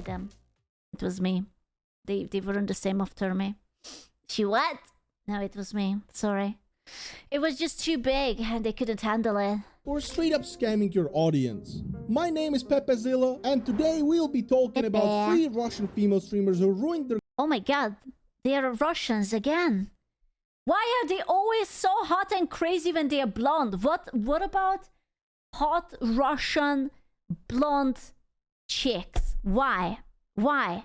them. It was me. They weren't the same after me. She what? No, it was me. Sorry. It was just too big and they couldn't handle it. Or straight up scamming your audience. My name is Pepezilla, and today we'll be talking about 3 Russian female streamers who ruined their... Oh my god, they are Russians again. Why are they always so hot and crazy when they are blonde? What about hot Russian blonde chicks? Why? Why?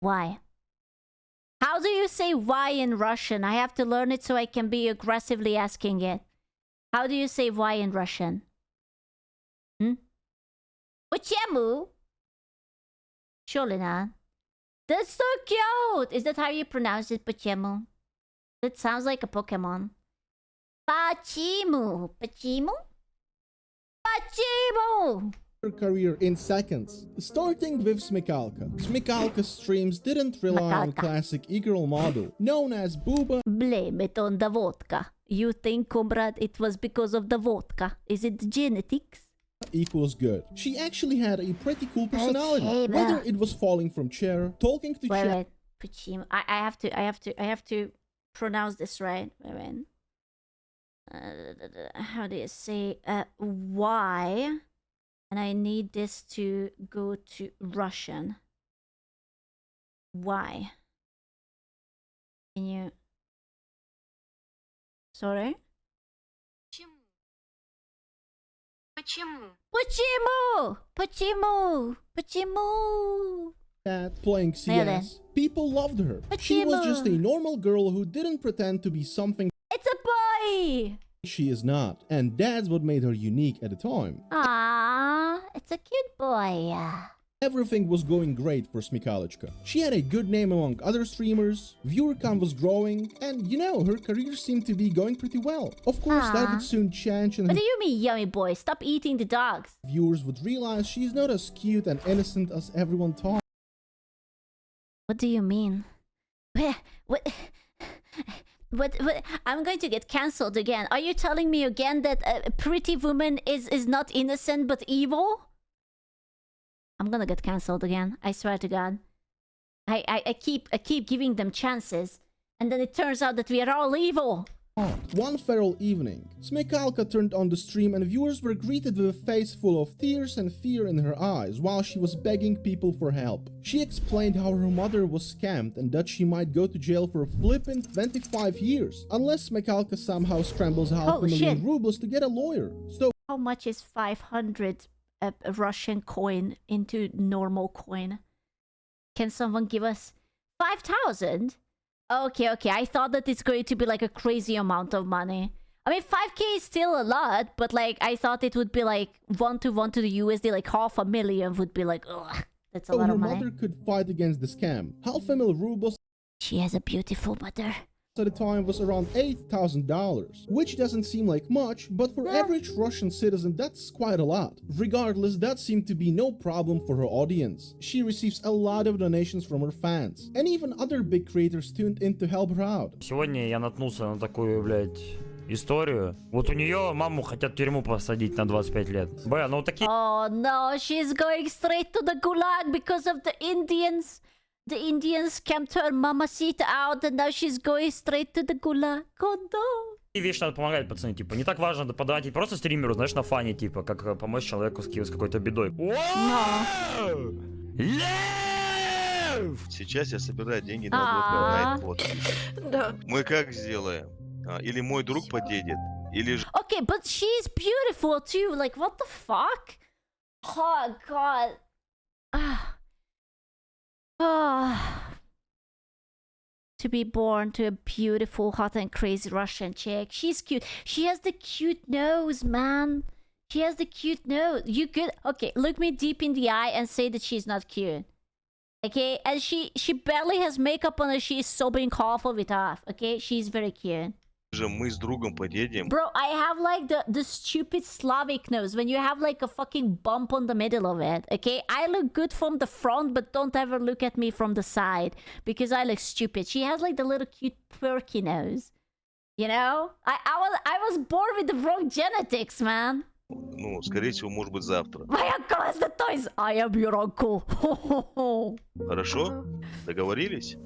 Why? How do you say why in Russian? I have to learn it so I can be aggressively asking it. How do you say why in Russian? Почему? Surely not. That's so cute! Is that how you pronounce it? Почему? That sounds like a Pokemon. Почему? Почему? Почему? career in seconds. Starting with Smikolka. Smikolka's streams didn't rely on classic e-girl model, known as Booba. Blame it on the vodka. You think, comrade, it was because of the vodka? Is it genetics? Equals good. She actually had a pretty cool personality. Whether it was falling from chair, talking to chair. Wait. I have to pronounce this right. Wait. How do you say why? And I need this to go to Russian. Why? Can you? Sorry? Почему? That playing CS. People loved her. She was just a normal girl who didn't pretend to be something. It's a boy! She is not, and that's what made her unique at the time. Ah, it's a cute boy. Everything was going great for Smikolka. She had a good name among other streamers, viewer count was growing, and you know, her career seemed to be going pretty well. Of course, that would soon change and what do you mean, yummy boy? Stop eating the dogs. Viewers would realize she's not as cute and innocent as everyone thought. What do you mean? What? I'm going to get cancelled again. Are you telling me again that a pretty woman is not innocent but evil? I'm gonna get cancelled again. I swear to God. I keep giving them chances, and then it turns out that we are all evil. One feral evening, Smikolka turned on the stream and viewers were greeted with a face full of tears and fear in her eyes while she was begging people for help. She explained how her mother was scammed and that she might go to jail for a flippin' 25 years unless Smikolka somehow scrambles $500,000 rubles to get a lawyer. So how much is 500 Russian coin into normal coin? Can someone give us 5,000? Okay. I thought that it's going to be like a crazy amount of money. I mean, 5k is still a lot, but like I thought it would be like 1 to 1 to the USD, like 500,000 would be like, ugh, that's a lot of money. Her mother could fight against the scam. $500,000 rubles. She has a beautiful mother. At the time was around $8,000, which doesn't seem like much, but for average Russian citizen that's quite a lot. Regardless, that seemed to be no problem for her audience. She receives a lot of donations from her fans, and even other big creators tuned in to help her out. Сегодня я наткнулся на такую, блядь, историю. Вот у нее маму хотят в тюрьму посадить на 25 лет. Бля, ну такие... Oh no, she's going straight to the gulag because of the Indians. The Indians camped her mamacita out, and now she's going straight to the gulag. Oh no. И вещи надо помогать, пацаны, типа, не так важно подавать и просто стримеру, знаешь, на фане, типа, как помочь человеку с какой-то бедой. Сейчас я собираю деньги на вот. Да. Мы как сделаем? Или мой друг подъедет, или... Okay, but she's beautiful too. Like, what the fuck? Oh god. To be born to a beautiful, hot and crazy Russian chick. She's cute. She has the cute nose, man. She has the cute nose. You could... Okay, look me deep in the eye and say that she's not cute. Okay? And she barely has makeup on her. She's sobbing half of it off. Okay? She's very cute. Мы с другом подъедем. Bro, I have like the stupid Slavic nose when you have like a fucking bump on the middle of it, okay? I look good from the front, but don't ever look at me from the side because I look stupid. She has like the little cute perky nose, you know? I was born with the wrong genetics, man. Ну, скорее всего, может быть, завтра. My uncle has the toys. I am your uncle. Хорошо? Договорились?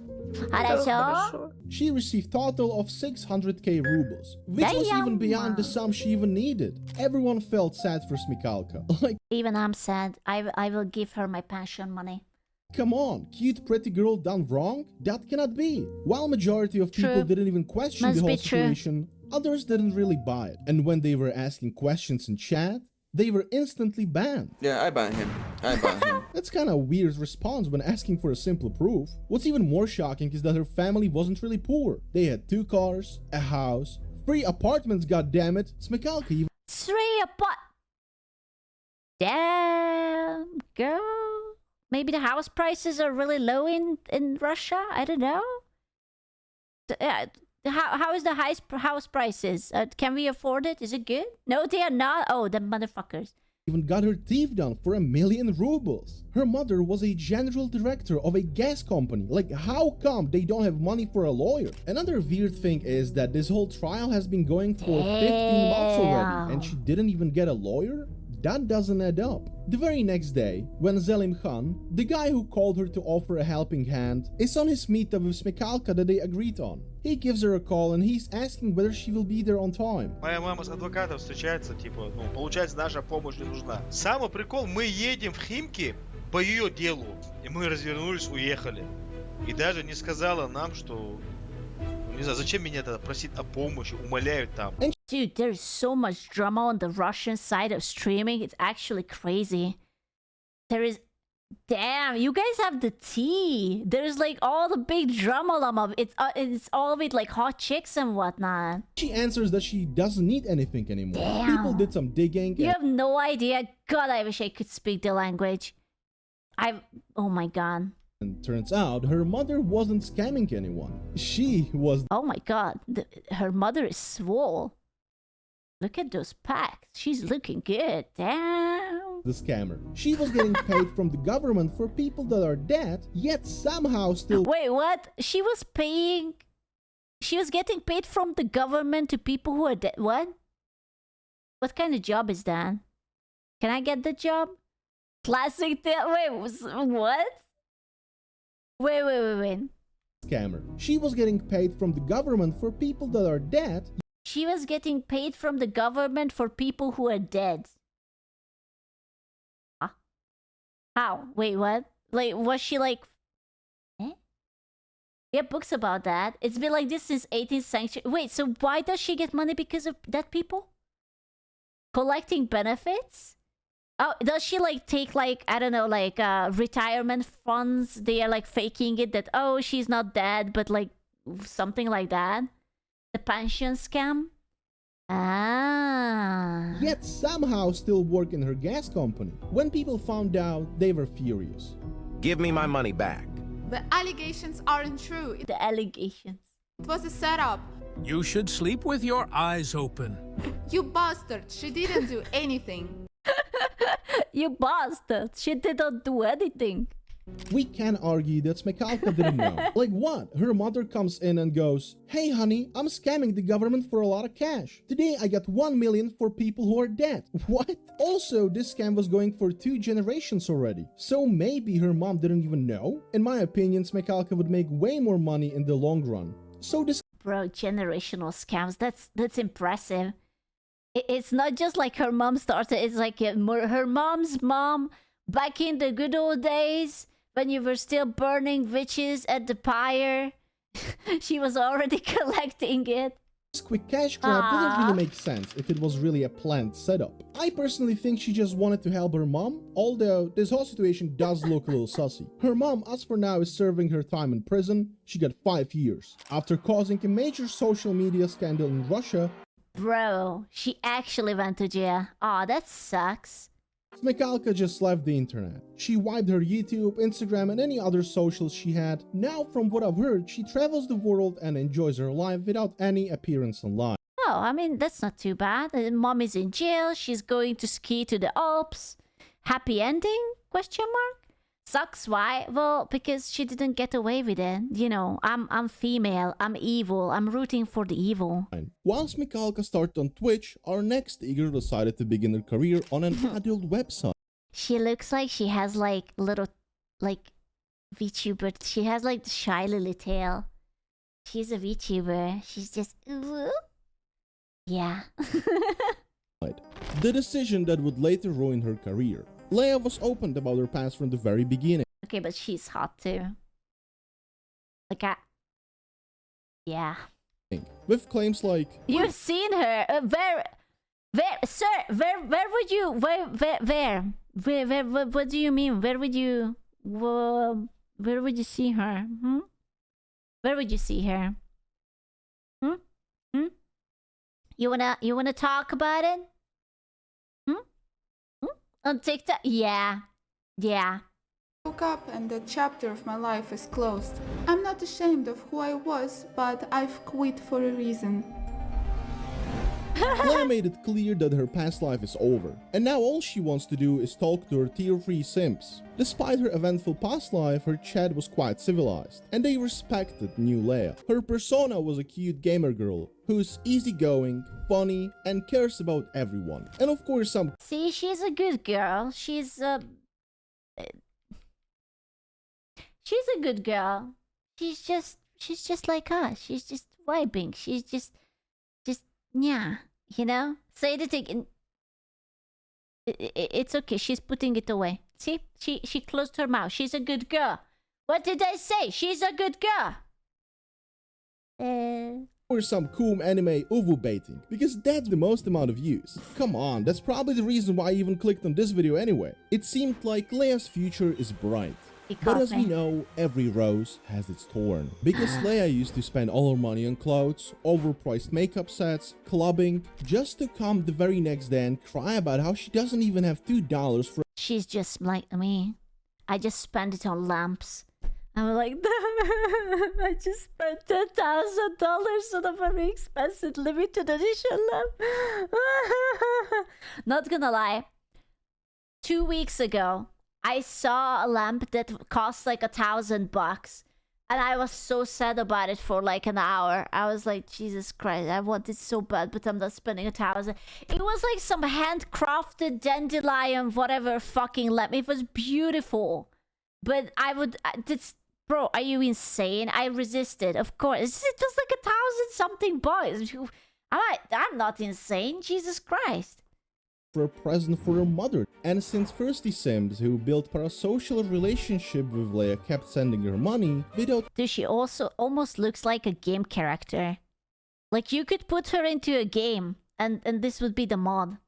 Хорошо. She received total of 600k rubles, which was even beyond the sum she even needed. Everyone felt sad for Smikolka. Like, Even I'm sad. I will give her my pension money. come on, cute pretty girl done wrong? That cannot be. While majority of people True. didn't even question Must the be whole true. situation, others didn't really buy it. And when they were asking questions in chat, they were instantly banned. Yeah, I ban him. That's kind of a weird response when asking for a simple proof. What's even more shocking is that her family wasn't really poor. They had 2 cars, a house, 3 apartments, goddammit. Smikolka even 3 apart. Damn, girl. Maybe the house prices are really low in Russia. I don't know. How is the house prices? Can we afford it? Is it good? No, they are not. Oh, the motherfuckers. got her teeth done for 1 million rubles. Her mother was a general director of a gas company. Like, how come they don't have money for a lawyer? Another weird thing is that this whole trial has been going for 15 months already, and she didn't even get a lawyer? That doesn't add up. The very next day, when Zelim Khan, the guy who called her to offer a helping hand, is on his meetup with Smikolka that they agreed on. He gives her a call and he's asking whether she will be there on time. Моя мама с адвокатом встречается, типа, ну, получается, наша помощь не нужна. Самый прикол, мы едем в Химки по ее делу, и мы развернулись, уехали. И даже не сказала нам, что, не знаю, зачем меня тогда просить о помощи, умоляют там. Dude, there's so much drama on the Russian side of streaming. It's actually crazy. There is... Damn, you guys have the tea. There's like all the big drama llama. It's all with like hot chicks and whatnot. She answers that she doesn't need anything anymore. Damn. People did some digging You have no idea. God, I wish I could speak the language. Oh my god. and turns out her mother wasn't scamming anyone. She was Oh my god. Her mother is swole. Look at those packs. She's looking good. Damn. the scammer. She was getting paid from the government for people that are dead, yet somehow still Wait, what? She was getting paid from the government to people who are dead. What? What kind of job is that? Can I get the job? Classic. Wait, what? Wait. scammer. She was getting paid from the government for people that are dead, She was getting paid from the government for people who are dead. Huh? How? Wait, what? Like, was she like... Eh? Yeah, books about that. It's been like this since 18th century. Wait, so why does she get money because of dead people? Collecting benefits? Oh, does she like take like, I don't know, like retirement funds? They are like faking it that, oh, she's not dead, but like something like that? The pension scam? Ah. yet somehow still work in her gas company. When people found out, they were furious. Give me my money back. The allegations aren't true. It The allegations. was a setup. You should sleep with your eyes open. You bastard. She didn't do anything. You bastard. She didn't do anything. We can argue that Smikolka didn't know. Like what? Her mother comes in and goes, "Hey honey, I'm scamming the government for a lot of cash. Today I got 1 million for people who are dead." What? Also, this scam was going for 2 generations already. So maybe her mom didn't even know? In my opinion, Smikolka would make way more money in the long run. So this Bro, generational scams. That's impressive. It's not just like her mom started. It's like her mom's mom back in the good old days when you were still burning witches at the pyre. She was already collecting it. quick cash grab didn't really make sense if it was really a planned setup. I personally think she just wanted to help her mom, although this whole situation does look a little sussy. Her mom, as for now, is serving her time in prison. She got 5 years. After causing a major social media scandal in Russia, Bro, she actually went to jail. Aw, that sucks. Smikolka just left the internet. She wiped her YouTube, Instagram, and any other socials she had. Now, from what I've heard, she travels the world and enjoys her life without any appearance online. Oh, I mean, that's not too bad. Mom is in jail. She's going to ski to the Alps. Happy ending? Question mark. Sucks. Why? Well, because she didn't get away with it. You know, I'm female. I'm evil. I'm rooting for the evil. While Smikolka started on Twitch, our next eager decided to begin her career on an adult website. She looks like she has like little, like VTuber. She has like the shy little tail. She's a VTuber. She's just yeah. The decision that would later ruin her career. Leya was open about her past from the very beginning. Okay, but she's hot too. Like yeah. With claims like, You've seen her. Sir, where would you, what do you mean? Where would you see her? Where would you see her? You wanna talk about it? On TikTok? Yeah. Woke up and that chapter of my life is closed. I'm not ashamed of who I was, but I've quit for a reason. Leya made it clear that her past life is over, and now all she wants to do is talk to her tier 3 simps. Despite her eventful past life, her chat was quite civilized, and they respected new Leya. Her persona was a cute gamer girl, who's easygoing, funny, and cares about everyone. And of course some See, she's a good girl. She's a good girl. She's just like us. She's just vibing. She's just yeah, you know? Say it again. It's okay. She's putting it away. See? She closed her mouth. She's a good girl. What did I say? She's a good girl. or some cool anime uvu baiting, because that's the most amount of views. Come on, that's probably the reason why I even clicked on this video anyway. It seemed like Leya's future is bright. But as we know, every rose has its thorn. Because Leya used to spend all her money on clothes, overpriced makeup sets, clubbing, just to come the very next day and cry about how she doesn't even have $2 for— She's just like me. I just spent it on lamps. I'm like, I just spent $10,000 on a very expensive limited edition lamp. Not gonna lie, 2 weeks ago, I saw a lamp that cost like $1,000, and I was so sad about it for like an hour. I was like, Jesus Christ, I want it so bad, but I'm not spending $1,000. It was like some handcrafted dandelion, whatever fucking lamp. It was beautiful, but I would, bro, are you insane? I resisted, of course. It was like $1,000 something. I'm not insane, Jesus Christ. For a present for her mother. And since Thirsty Sims, who built parasocial relationship with Leya, kept sending her money without— Dude, she also almost looks like a game character. Like you could put her into a game and this would be the mod.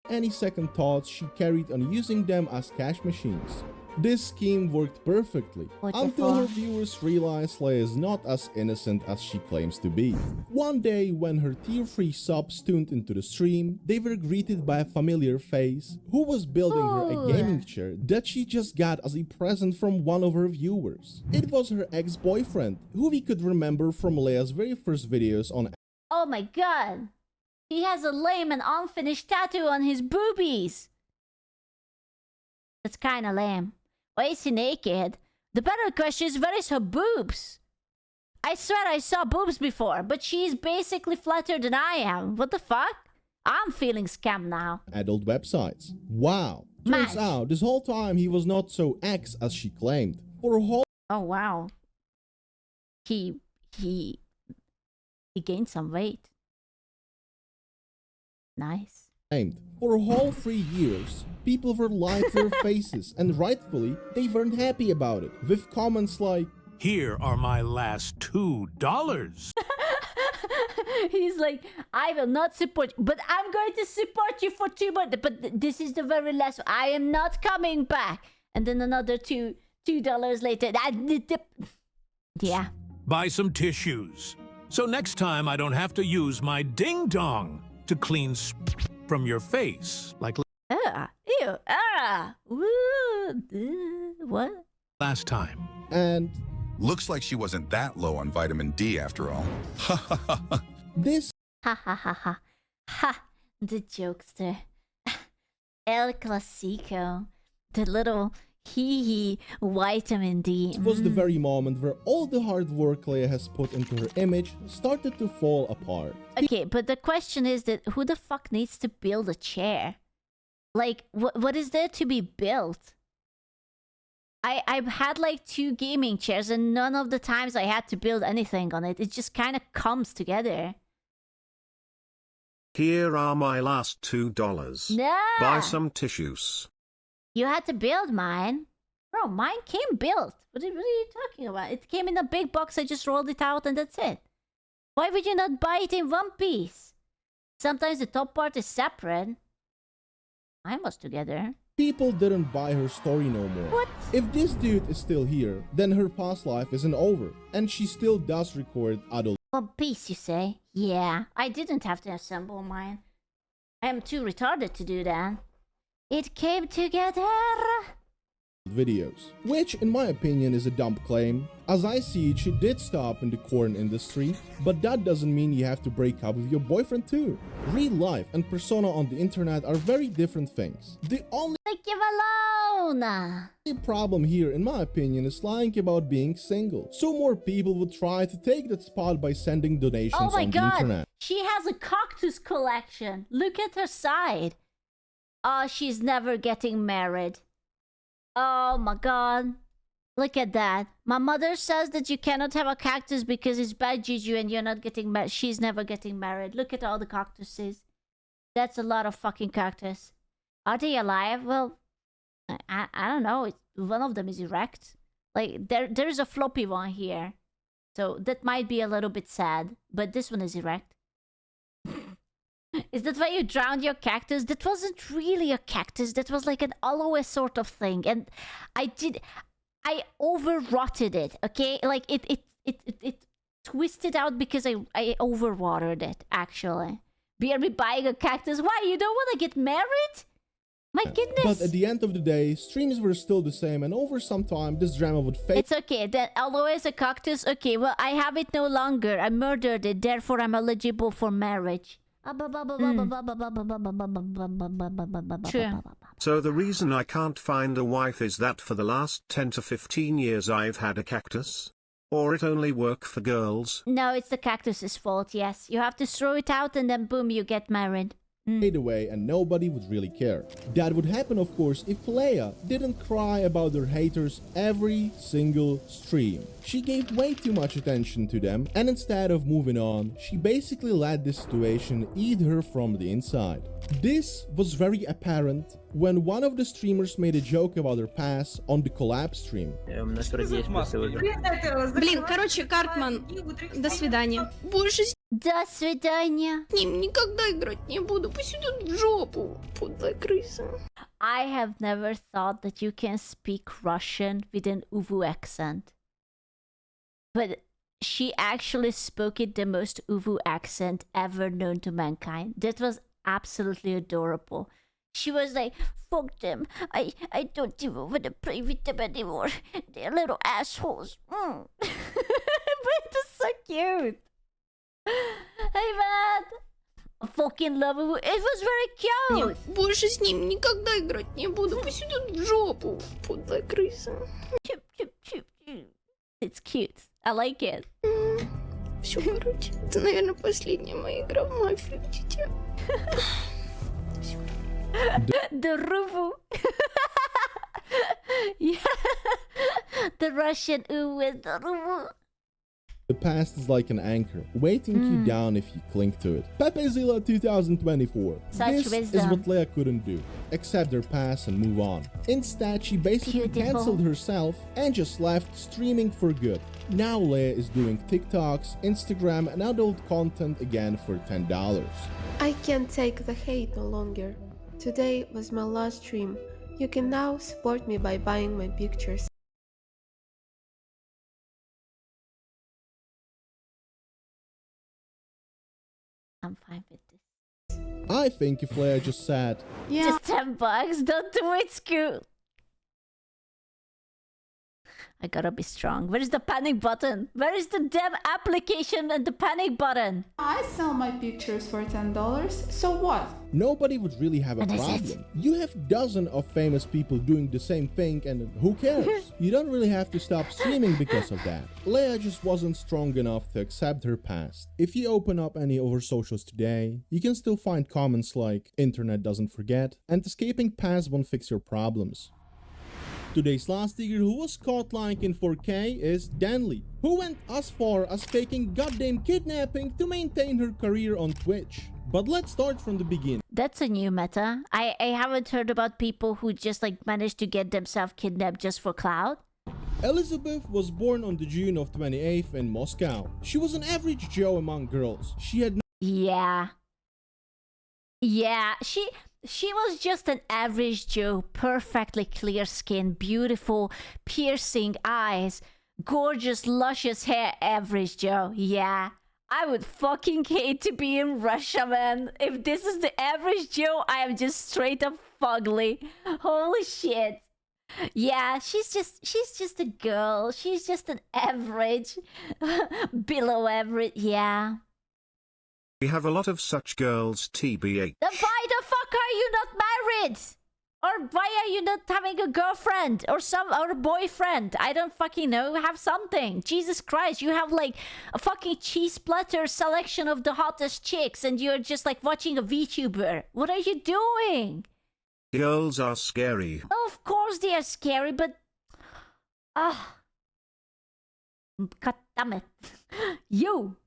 any second thoughts, she carried on using them as cash machines. This scheme worked perfectly, What the until her fuck? viewers realized Leya is not as innocent as she claims to be. One day, when her tier 3 subs tuned into the stream, they were greeted by a familiar face who was building her a Oh. gaming chair that she just got as a present from one of her viewers. It was her ex-boyfriend, who we could remember from Leya's very first videos on— Oh my god. He has a lame and unfinished tattoo on his boobies. That's kinda lame. Why is he naked? The better question is, where is her boobs? I swear I saw boobs before, but she's basically flatter than I am. What the fuck? I'm feeling scammed now. adult websites. Wow. Turns Match. out, this whole time he was not so ex as she claimed. For a whole— Oh wow. He gained some weight. Nice. For a whole 3 years, people were lying to their faces, and rightfully, they weren't happy about it, with comments like— Here are my last $2. He's like, I will not support you, but I'm going to support you for 2 months. But this is the very last. I am not coming back. And then another $2 later. Yeah. Buy some tissues. So next time I don't have to use my ding-dong to clean from your face like Ew. What? last time. and Looks like she wasn't that low on vitamin D after all. this Ha ha ha ha. Ha. The jokester. El Clasico. The little Hee hee, vitamin D. It was the very moment where all the hard work Leia has put into her image started to fall apart. Okay, but the question is that who the fuck needs to build a chair? Like, what is there to be built? I've had like 2 gaming chairs and none of the times I had to build anything on it. It just kind of comes together. Here are my last $2. Nah! Buy some tissues. You had to build mine. Bro, mine came built. What are you talking about? It came in a big box, I just rolled it out and that's it. Why would you not buy it in one piece? Sometimes the top part is separate. Mine was together. People didn't buy her story no more. What? If this dude is still here, then her past life isn't over, and she still does record adult One piece, you say? Yeah, I didn't have to assemble mine. I am too retarded to do that. It came together. videos, which in my opinion is a dumb claim. As I see it, she did stop in the corn industry, but that doesn't mean you have to break up with your boyfriend too. Real life and persona on the internet are very different things. The only Leave him alone. problem here, in my opinion, is lying about being single. So more people would try to take that spot by sending donations Oh my on the god, internet. she has a cactus collection. Look at her side. Oh, she's never getting married. Oh my god. Look at that. My mother says that you cannot have a cactus because it's bad juju and you're not getting married. She's never getting married. Look at all the cactuses. That's a lot of fucking cactus. Are they alive? Well, I don't know. One of them is erect. Like, there's a floppy one here. So that might be a little bit sad. But this one is erect. Is that why you drowned your cactus? That wasn't really a cactus. That was like an aloe sort of thing. And I overrotted it, okay? Like, it twisted out because I overwatered it, actually. Are we buying a cactus? Why? You don't want to get married? My goodness. But at the end of the day, streams were still the same, and over some time, this drama would fade. It's okay. Then aloe is a cactus. Okay, well, I have it no longer. I murdered it. Therefore, I'm eligible for marriage. True. So the reason I can't find a wife is that for the last 10 to 15 years I've had a cactus? Or it only work for girls? No, it's the cactus's fault, yes. You have to throw it out and then boom, you get married. Away and nobody would really care. That would happen, of course, if Leya didn't cry about her haters every single stream. She gave way too much attention to them, and instead of moving on, she basically let this situation eat her from the inside. This was very apparent when one of the streamers made a joke about her past on the collab stream. Блин, короче, Картман, до свидания. Больше с До свидания. ним никогда играть не буду. Пусть идут в жопу, подлая крыса. I have never thought that you can speak Russian with an Uvu accent. But she actually spoke it the most Uvu accent ever known to mankind. That was absolutely adorable. She was like, fuck them. I don't even want to play with them anymore. They're little assholes. But it was so cute. Hey man. I fucking love it. It was very cute. Больше с ним никогда играть не буду. Пусть идут в жопу, подлая крыса. Chip, chip, chip, chip. It's cute. I like it. Все, короче. Это, наверное, последняя моя игра в мафию, дитя. Всё. The Ruvu. Yeah. The Russian Uvu, the Ruvu. The past is like an anchor, weighting you down if you cling to it. Pepezilla 2024. Such This is wisdom. what Leya couldn't do. Accept her past and move on. Instead, she basically Beautiful. cancelled herself and just left streaming for good. Now Leya is doing TikToks, Instagram and adult content again for $10. I can't take the hate no longer. Today was my last stream. You can now support me by buying my pictures. I'm fine with this. I think if Leya just said, Just $10. Don't do it, Scoot. I gotta be strong. Where is the panic button? Where is the damn application and the panic button? I sell my pictures for $10, so what? Nobody would really have a What is it? problem. You have dozens of famous people doing the same thing, and who cares? You don't really have to stop streaming because of that. Leya just wasn't strong enough to accept her past. If you open up any of her socials today, you can still find comments like "Internet doesn't forget" and "Escaping past won't fix your problems." Today's last digger who was caught lying in 4K is Danley, who went as far as faking goddamn kidnapping to maintain her career on Twitch. But let's start from the beginning. That's a new meta. I haven't heard about people who just like managed to get themselves kidnapped just for clout. Elizabeth was born on the June of 28th in Moscow. She was an average Joe among girls. She had Yeah. Yeah, she was just an average Joe, perfectly clear skin, beautiful, piercing eyes, gorgeous, luscious hair, average Joe. Yeah. I would fucking hate to be in Russia, man. If this is the average Joe, I am just straight up fugly. Holy shit. Yeah, she's just a girl. She's just an average, below average. Yeah. We have a lot of such girls, TBH. Then why the fuck are you not married? Or why are you not having a girlfriend or a boyfriend? I don't fucking know. Have something. Jesus Christ, you have like a fucking cheese platter selection of the hottest chicks and you're just like watching a VTuber. What are you doing? Girls are scary. Oh, of course they are scary, but God damn it. Yo.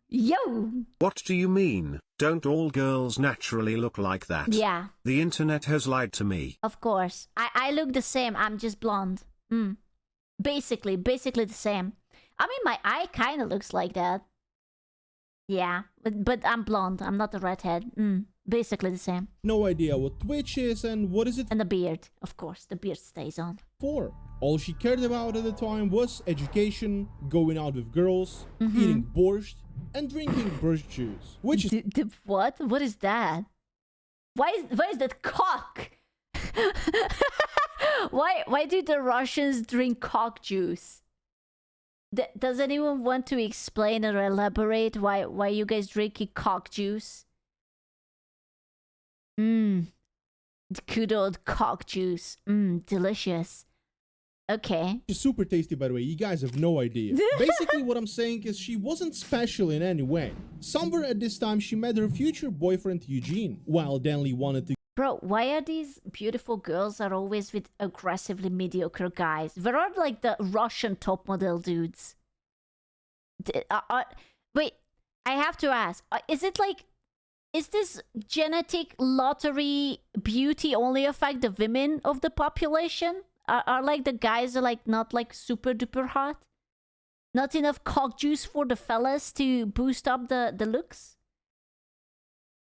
What do you mean? Don't all girls naturally look like that? Yeah. The internet has lied to me. Of course. I look the same. I'm just blonde. Basically the same. I mean, my eye kind of looks like that. Yeah, but I'm blonde. I'm not a redhead. Basically the same. no idea what Twitch is and what is it And the beard. Of course, the beard stays on. for. All she cared about at the time was education, going out with girls, eating borscht, and drinking birch juice. Which is What? What is that? Why is that cock? Why do the Russians drink cock juice? Does anyone want to explain or elaborate why you guys drinking cock juice? The good old cock juice. Delicious. Okay. super tasty, by the way. You guys have no idea. Basically, what I'm saying is she wasn't special in any way. Somewhere at this time, she met her future boyfriend Eugene, while Danley wanted to Bro, why are these beautiful girls are always with aggressively mediocre guys? Where are like the Russian top model dudes? Wait, I have to ask. Is this genetic lottery beauty only affect the women of the population? Are like the guys are like not like super duper hot? Not enough cock juice for the fellas to boost up the looks?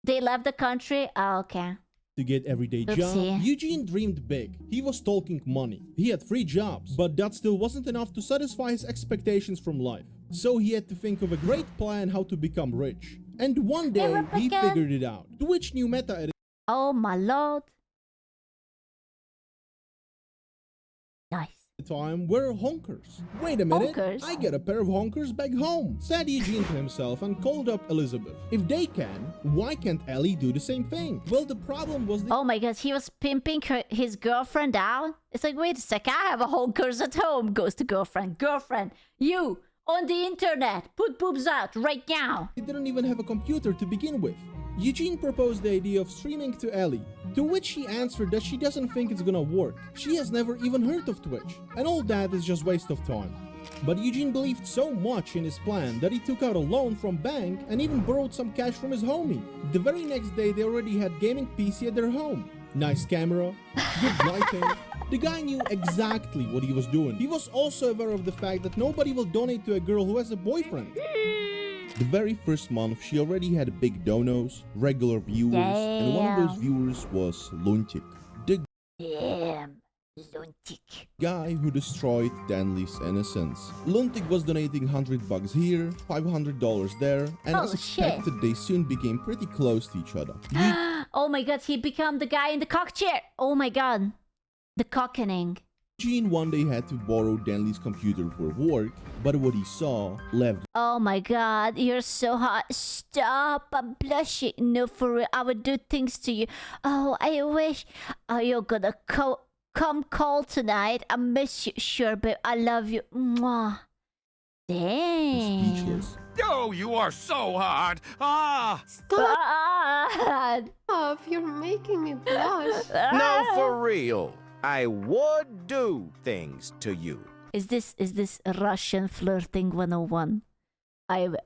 They left the country? Oh, okay. get everyday job. Oopsie. Eugene dreamed big. He was talking money. He had 3 jobs, but that still wasn't enough to satisfy his expectations from life. So he had to think of a great plan how to become rich. And one day, he figured it out. Twitch new meta at Oh my lord. Nice. the time were honkers. Wait a minute, Honkers? I get a pair of honkers back home, said Eugene to himself and called up Elizabeth. If they can, why can't Ellie do the same thing? Well, the problem was Oh my god, he was pimping his girlfriend out? It's like, wait a sec, I have a honkers at home. Goes to girlfriend. Girlfriend, you, on the internet, put boobs out right now. they didn't even have a computer to begin with. Eugene proposed the idea of streaming to Ellie, to which she answered that she doesn't think it's gonna work. She has never even heard of Twitch, and all that is just waste of time. But Eugene believed so much in his plan that he took out a loan from bank and even borrowed some cash from his homie. The very next day they already had gaming PC at their home. Nice camera, good lighting. The guy knew exactly what he was doing. He was also aware of the fact that nobody will donate to a girl who has a boyfriend. The very first month, she already had big donos, regular viewers, and one of those viewers was Luntik, the Damn, Luntik. guy who destroyed Danley's innocence. Luntik was donating $100 here, $500 there, and Oh, as expected, they soon became pretty close to each other. Oh my god, he became the guy in the cock chair. Oh my god. The cockening. Eugene one day had to borrow Danley's computer for work, but what he saw left Oh my god, you're so hot. Stop, I'm blushing. No, for real, I would do things to you. Oh, I wish. Oh, you're gonna come call tonight. I miss you. Sure, babe, I love you. Mwah. Dang. speechless. Oh, you are so hot. Ah! Stop, Ah. you're making me blush. No, for real. I would do things to you. Is this Russian flirting 101?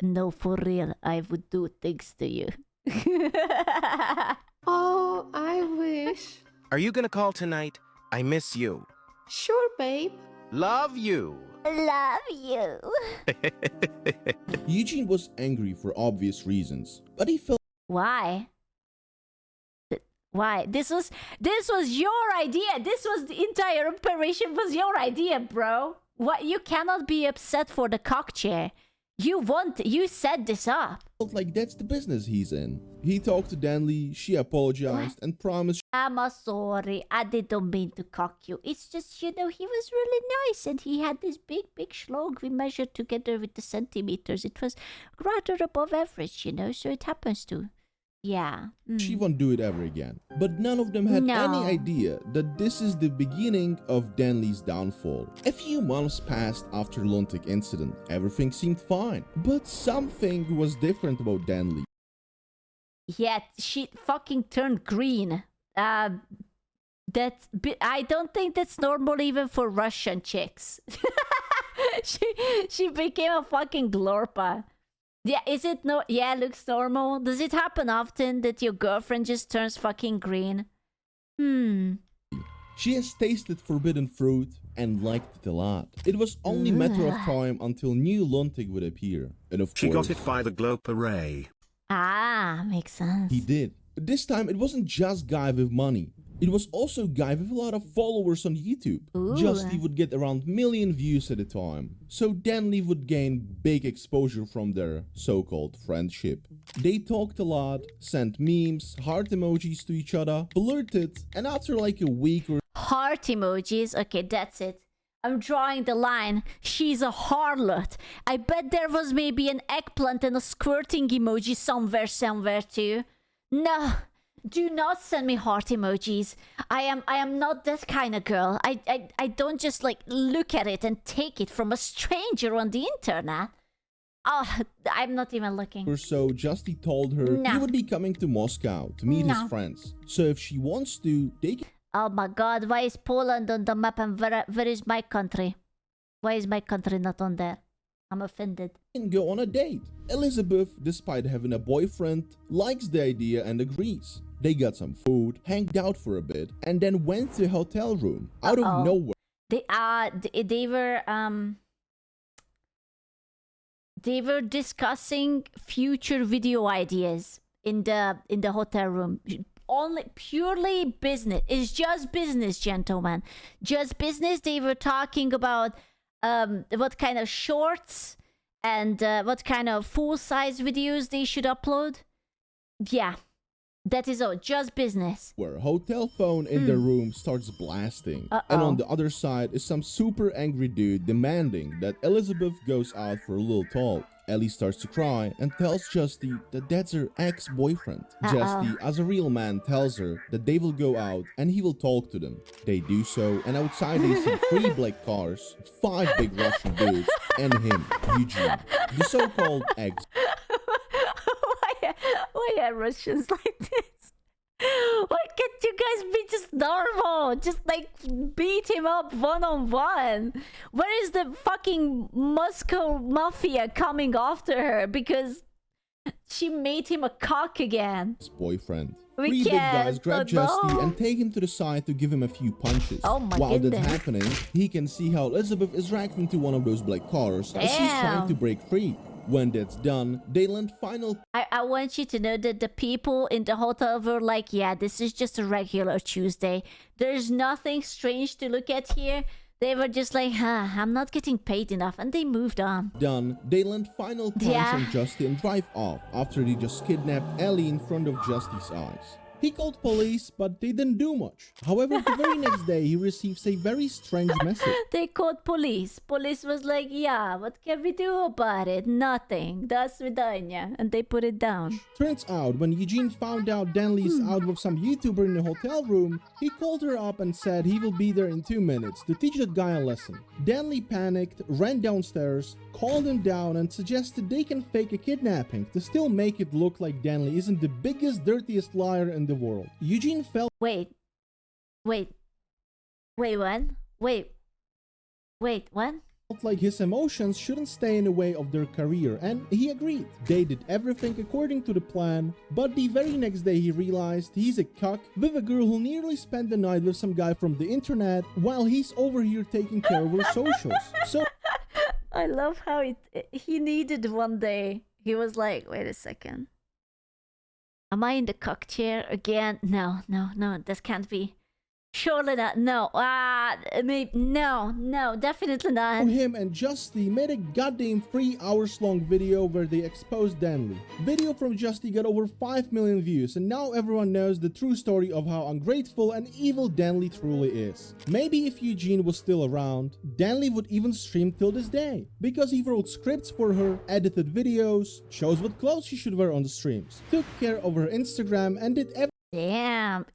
No, for real, I would do things to you. Oh, I wish. Are you gonna call tonight? I miss you. Sure, babe. Love you. Love you. Eugene was angry for obvious reasons, but he felt Why? Why? This was your idea. This was the entire operation was your idea, bro. What? You cannot be upset for the cock chair. You set this up. like that's the business he's in. He talked to Danley, she apologized and promised I'm sorry. I didn't mean to cock you. It's just, he was really nice and he had this big schlong we measured together with the centimeters. It was rather above average, so it happens to. Yeah. she won't do it ever again. But none of them had No. any idea that this is the beginning of Danley's downfall. A few months passed after Lontic incident. Everything seemed fine. But something was different about Danley. Yeah, she fucking turned green. I don't think that's normal even for Russian chicks. she became a fucking glorpa. Yeah, is it no? Yeah, looks normal. Does it happen often that your girlfriend just turns fucking green? She has tasted forbidden fruit and liked it a lot. It was only a matter of time until new Lontic would appear. And of She course, got it by the glope array. Ah, makes sense. he did. This time it wasn't just guy with money. It was also a guy with a lot of followers on YouTube. Ooh. Justy would get around 1 million views at a time. So Danley would gain big exposure from their so-called friendship. They talked a lot, sent memes, heart emojis to each other, flirted, and after like a week or Heart emojis. Okay, that's it. I'm drawing the line. She's a harlot. I bet there was maybe an eggplant and a squirting emoji somewhere too. No. Do not send me heart emojis. I am not that kind of girl. I don't just like look at it and take it from a stranger on the internet. Oh, I'm not even looking. so, Justy told her No. he would be coming to Moscow to meet No. his friends. So if she wants to, they can Oh my god, why is Poland on the map and where is my country? Why is my country not on there? I'm offended. go on a date. Elizabeth, despite having a boyfriend, likes the idea and agrees. They got some food, hanged out for a bit, and then went to a hotel room out Uh-oh. of nowhere. They were discussing future video ideas in the hotel room. Only purely business. It's just business, gentlemen. Just business. They were talking about what kind of shorts and what kind of full-size videos they should upload. Yeah, that is all. Just business. Where a hotel phone in their room starts blasting. And on the other side is some super angry dude demanding that Elizabeth goes out for a little talk. Ellie starts to cry and tells Justy that that's her ex-boyfriend. Justy, as a real man, tells her that they will go out and he will talk to them. They do so, and outside they see 3 black cars, 5 big Russian dudes, and him, Eugene, the so-called ex. Why are Russians like this? Why can't you guys be just normal? Just like beat him up one-on-one. Where is the fucking Moscow mafia coming after her? Because she made him a cock again. Boyfriend. We 3 big guys can't, grab oh no. Justy and take him to the side to give him a few punches. Oh my While goodness. that's happening, he can see how Elizabeth is reacting to one of those black cars as she's trying Damn. to break free. When that's done, they land final I want you to know that the people in the hotel were like, yeah, this is just a regular Tuesday. There's nothing strange to look at here. They were just like, I'm not getting paid enough. And they moved on. done, they land final punch Yeah. on Justy and drive off after they just kidnapped Ellie in front of Justy's eyes. He called police, but they didn't do much. However, the very next day, he receives a very strange message. They called police. Police was like, yeah, what can we do about it? Nothing. До свидания. And they put it down. Turns out, when Eugene found out Danley is out with some YouTuber in a hotel room, he called her up and said he will be there in 2 minutes to teach that guy a lesson. Danley panicked, ran downstairs, called him down and suggested they can fake a kidnapping to still make it look like Danley isn't the biggest, dirtiest liar in the world. Eugene felt Wait, what? like his emotions shouldn't stay in the way of their career, and he agreed. They did everything according to the plan, but the very next day he realized he's a cuck with a girl who nearly spent the night with some guy from the internet while he's over here taking care of her socials. So I love how he needed one day. He was like, wait a second. Am I in the cock chair again? No, this can't be. Surely not. No. Maybe. No, definitely not. him and Justy made a goddamn 3 hours long video where they exposed Danley. Video from Justy got over 5 million views, and now everyone knows the true story of how ungrateful and evil Danley truly is. Maybe if Eugene was still around, Danley would even stream till this day, because he wrote scripts for her, edited videos, chose what clothes she should wear on the streams, took care of her Instagram, and did everything. Damn.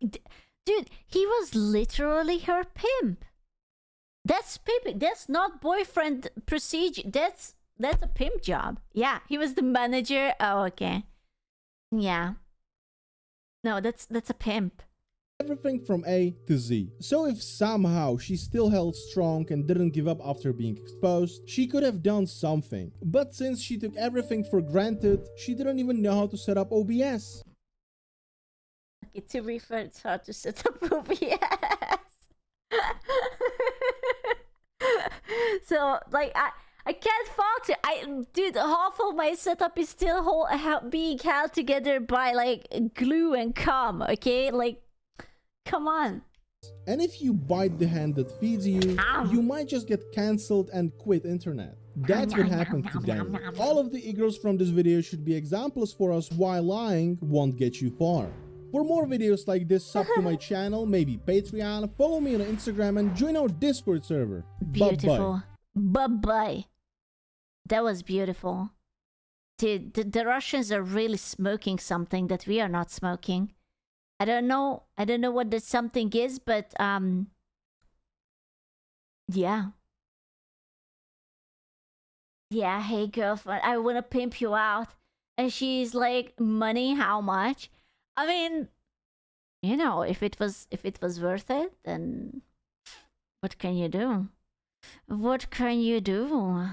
Dude, he was literally her pimp. That's pimping. That's not boyfriend procedure. That's a pimp job. Yeah, he was the manager. Oh, okay. Yeah. No, that's a pimp. Everything from A to Z. So if somehow she still held strong and didn't give up after being exposed, she could have done something. But since she took everything for granted, she didn't even know how to set up OBS. Okay, to be fair, it's hard to set up OBS. So, like, I can't fault it. Dude, half of my setup is still being held together by, like, glue and cum, okay? Like, come on. And if you bite the hand that feeds you, you might just get cancelled and quit internet. That's what happened to Danny. All of the egos from this video should be examples for us why lying won't get you far. For more videos like this, sub to my channel, maybe Patreon, follow me on Instagram, and join our Discord server. Beautiful. Bye-bye. That was beautiful. Dude, the Russians are really smoking something that we are not smoking. I don't know what that something is, but yeah. Yeah, hey girlfriend, I wanna pimp you out. And she's like, money, how much? I mean, you know, if it was worth it, then what can you do? What can you do?